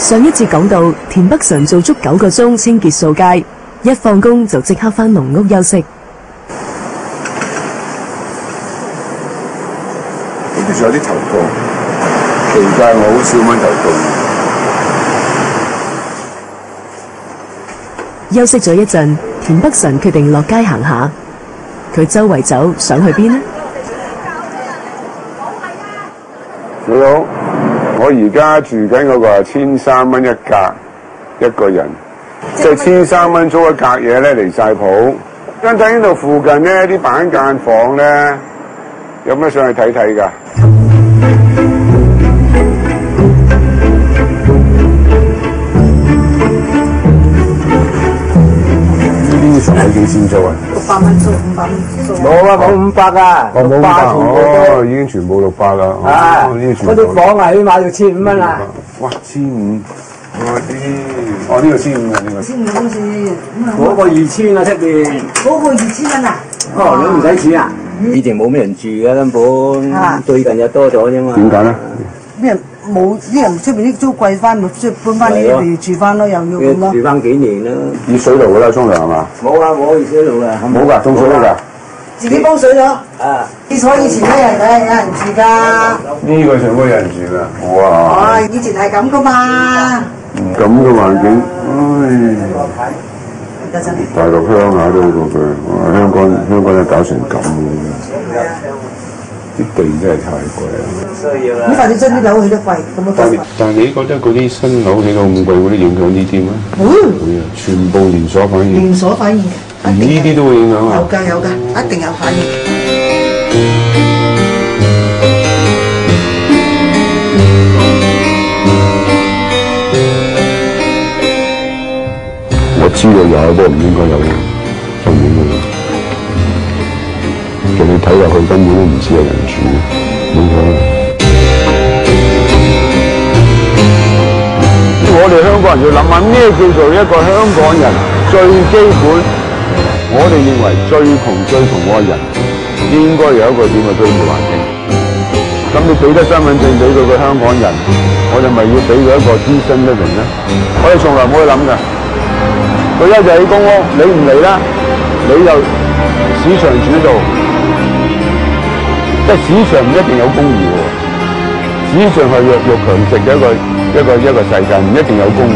上一節講到，田北辰做足9個鐘清潔掃街，一放工就即刻返農屋休息。呢度仲有啲頭痛，奇怪我好少蚊頭痛。休息咗一陣，田北辰決定落街行下。佢周圍走，想去邊呢？你好，我而家住緊嗰個係1300蚊一格一個人，即係1300蚊租一格嘢咧，離晒譜。跟睇呢度附近咧啲板間房咧，有咩上去睇睇㗎？呢啲床幾錢租啊？600蚊租，500蚊租。冇啊，冇500啊。哦，冇500，哦，已經全部600啦。啊，嗰啲房啊，起碼要1500蚊啦。哇，1500，嗰啲，哦呢個1500啊，呢個。1500公司，嗰個2000啊出邊。嗰個2000蚊啊？哦，你唔使錢啊？以前冇咩人住嘅根本，最近又多咗啫嘛。點解咧？啲人冇啲人出邊啲租貴翻，咪即係搬翻呢邊住翻咯，又要咁咯。住翻幾年啦。熱水爐㗎啦，沖涼係嘛？冇啊，冇熱水爐啊。冇㗎，凍水嚟㗎。自己煲水咗。啊。廁所以前咧有人住㗎。呢個上邊有人住㗎。哇！以前係咁㗎嘛。咁嘅環境，唉。大陸鄉下都好過佢，哇！香港咧搞成咁嘅，啲地真係太貴啦。咁快啲將啲樓起得貴，咁啊貴。但係你覺得嗰啲新樓起到咁貴，會影響呢啲咩？會啊，全部連鎖反應。連鎖反應。呢啲都會影響啊？有㗎有㗎，一定有反應。我知道有，不過唔應該有風險嘅。其實你睇落去根本都唔似有人住，點解？我哋香港人要諗下咩叫做一個香港人最基本，我哋認為最窮嗰個人應該有一個點嘅居住環境。咁你俾得身份證俾佢個香港人，我哋咪要俾佢一個decent living咧？我哋從來冇去諗㗎。佢一就起公屋，你唔嚟啦，你就市場主導，即係市場唔一定有公義喎，市場係弱肉強食嘅一個世界，唔一定有公義。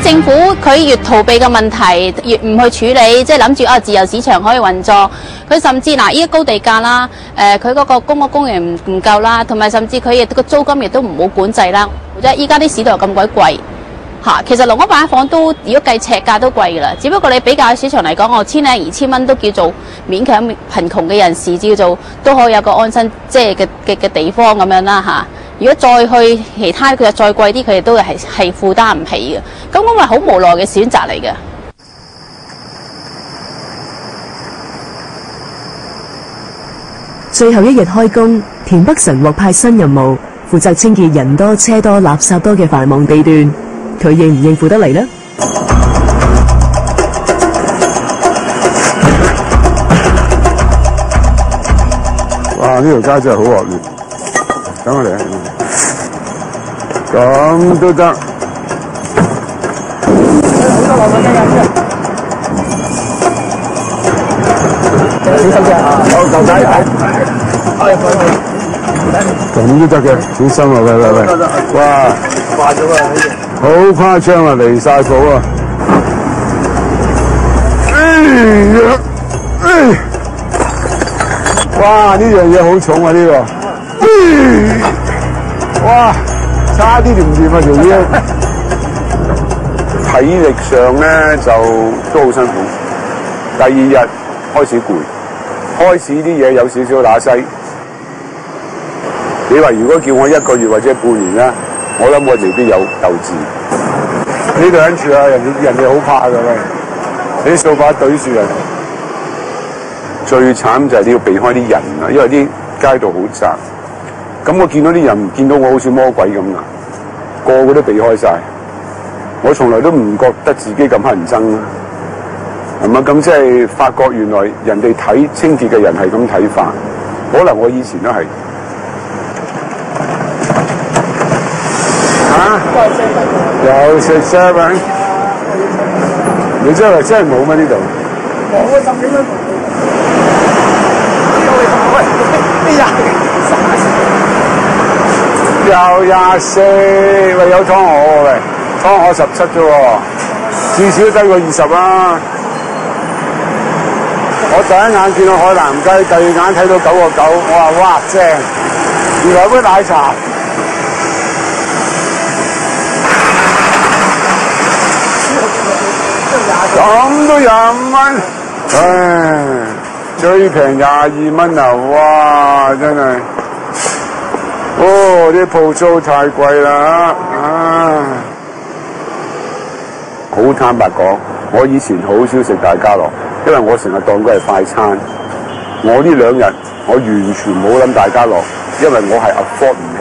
政府佢越逃避嘅問題，越唔去處理，即係諗住自由市場可以運作。佢甚至依家高地價啦，佢嗰個公屋供應唔夠啦，同埋甚至佢亦個租金亦都唔好管制啦。即係依家啲市道又咁鬼貴嚇，其實農屋板房都如果計尺價都貴㗎啦。只不過你比較喺市場嚟講，我1000零2000蚊都叫做勉強貧窮嘅人士叫做都可以有個安身即係嘅地方咁樣啦嚇。如果再去其他，佢就再貴啲，佢哋都係負擔唔起嘅。咁咪好無奈嘅選擇嚟嘅。最後一日開工，田北辰獲派新任務，負責清潔人多車多垃圾多嘅繁忙地段。佢應唔應付得嚟呢？哇！呢條街真係好惡劣。等我嚟啊！咁都得。小心啲啊！有舊仔睇。咁都得嘅，小心啊！喂！哇！掛咗啊！好誇張啊！離晒譜啊！哇！呢樣嘢好重啊！呢個。哇！差啲掂唔掂啊條腰？體力上咧就都好辛苦。第2日開始攰，開始啲嘢有少少打西。你話如果叫我1個月或者半年咧，我諗我未必有鬥志。呢度人住啊，人哋好怕㗎喂，你啲掃把對住人。最慘就係你要避開啲人啊，因為啲街道好窄。咁我見到啲人見到我好似魔鬼咁啊！個個都避開晒。我從來都唔覺得自己咁乞人憎啦，係嘛？咁即係發覺原來人哋睇清潔嘅人係咁睇法，可能我以前都係。嚇？有食 7，你真係冇咩呢度？冇啊，10幾蚊。有24，喂，有湯河喎，喂，湯河17啫喎，至少低過20啦。我第一眼見到海南雞，第二眼睇到9個9，我話哇正，原來有杯奶茶。咁都25蚊，唉，最平22蚊啊！哇，真係〜哦，啲鋪租太貴啦！啊，好坦白講，我以前好少食大家樂，因為我成日當佢係快餐。我呢2日我完全冇諗大家樂，因為我係 afford 唔起。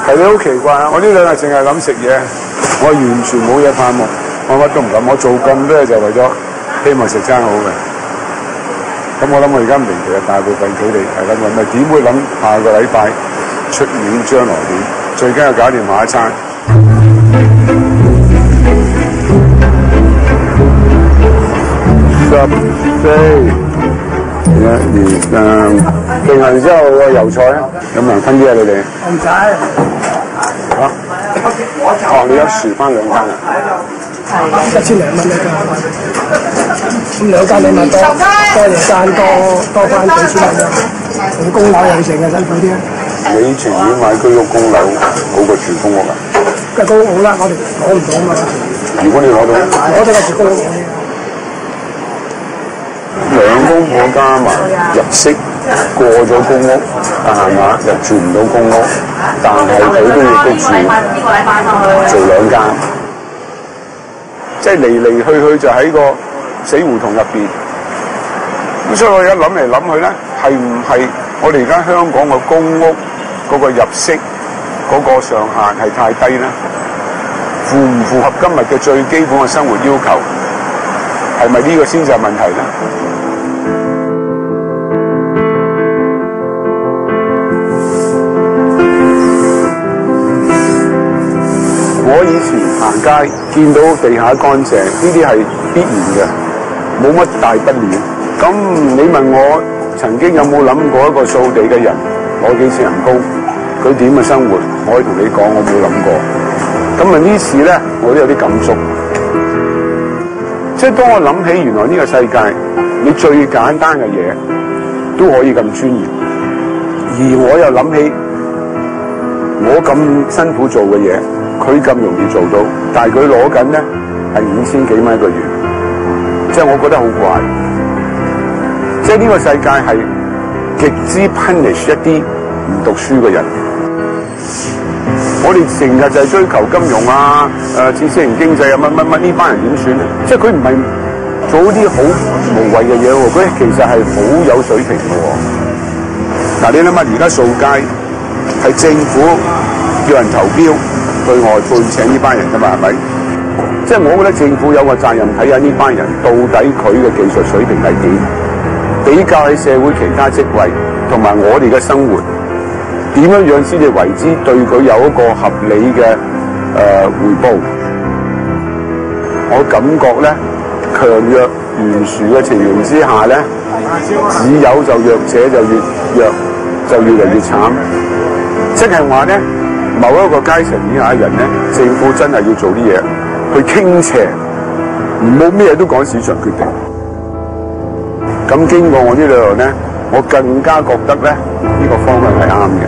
係你好奇怪啊！我呢2日淨係諗食嘢，我完全冇嘢盼望，我乜都唔諗。我做咁多就為咗希望食餐好嘅。咁我諗我而家明其實大部分佢哋係咁諗，咪點會諗下個禮拜出年將來點？最緊要搞掂下一餐。定完之後個油菜啊，有冇人分啲啊？你哋？唔使。嚇？哦，你一時翻2間啊？1200蚊一間。咁2間你咪多嘢間多翻幾千蚊啫。你供樓又成嘅辛苦啲啊！你情願買居屋供樓好過住公屋啊？梗係公屋好啦，我哋攞唔到啊嘛。如果你攞到，我哋係住公屋。2公婆加埋入息過咗公屋，係嘛？又住唔到公屋，但係佢都要逼住做2間，即係嚟去就喺個死胡同入邊。咁所以我而家諗嚟諗去咧，係唔係我哋而家香港個公屋嗰個入息嗰個上限係太低咧？符唔符合今日嘅最基本嘅生活要求？係咪呢個先至係問題咧？我以前行街見到地下乾淨，呢啲係必然嘅，冇乜大不了。咁你問我曾經有冇諗過一個掃地嘅人攞幾次人工，佢點嘅生活？我可以同你講，我冇諗過。咁呢次咧，我都有啲感觸。即係當我諗起原來呢個世界，你最簡單嘅嘢都可以咁專業，而我又諗起我咁辛苦做嘅嘢。佢咁容易做到，但係佢攞緊咧係5000幾蚊一個月，即係我覺得好怪。即係呢個世界係極之 punish 一啲唔讀書嘅人。我哋成日就係追求金融啊、知識型經濟啊、乜呢班人點算咧？即係佢唔係做啲好無謂嘅嘢喎，佢其實係好有水平嘅喎。嗱，你諗下而家掃街係政府叫人投標。對外判請呢班人㗎嘛，係咪？即係我覺得政府有個責任睇下呢班人到底佢嘅技術水平係點，比較喺社會其他職位同埋我哋嘅生活，點樣樣先至為之對佢有一個合理嘅回報。我感覺咧，強弱懸殊嘅情形之下咧，只有就弱者就越弱，就越嚟越慘。即係話咧。某一個階層以下嘅人咧，政府真係要做啲嘢去傾斜，唔好咩都講市場決定。咁經過我呢2日咧，我更加覺得咧呢個方向係啱嘅。